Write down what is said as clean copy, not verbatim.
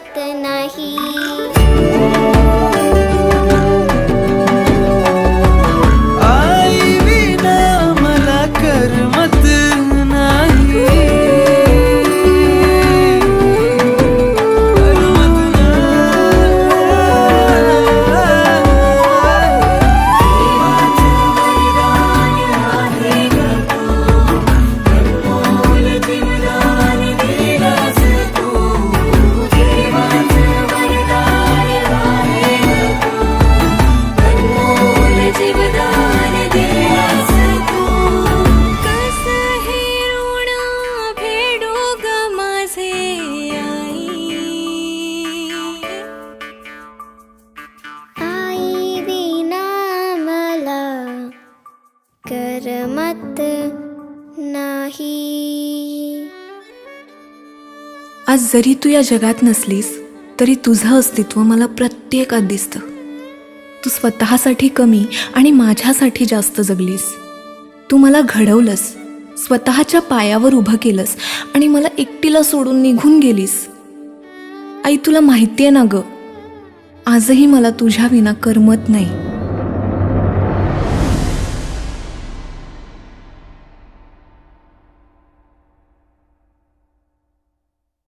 करमत नाही. आई विना मला करमत नाही. करमत नाही. आज जरी तू या जगात नसलीस तरी तुझं अस्तित्व मला प्रत्येकात दिसतं. तू स्वतःसाठी कमी आणि माझ्यासाठी जास्त जगलीस. तू मला घडवलंस, स्वतःच्या पायावर उभं केलंस आणि मला एकटीला सोडून निघून गेलीस. आई, तुला माहिती आहे ना गं, आजही मला तुझ्या विना करमत नाही.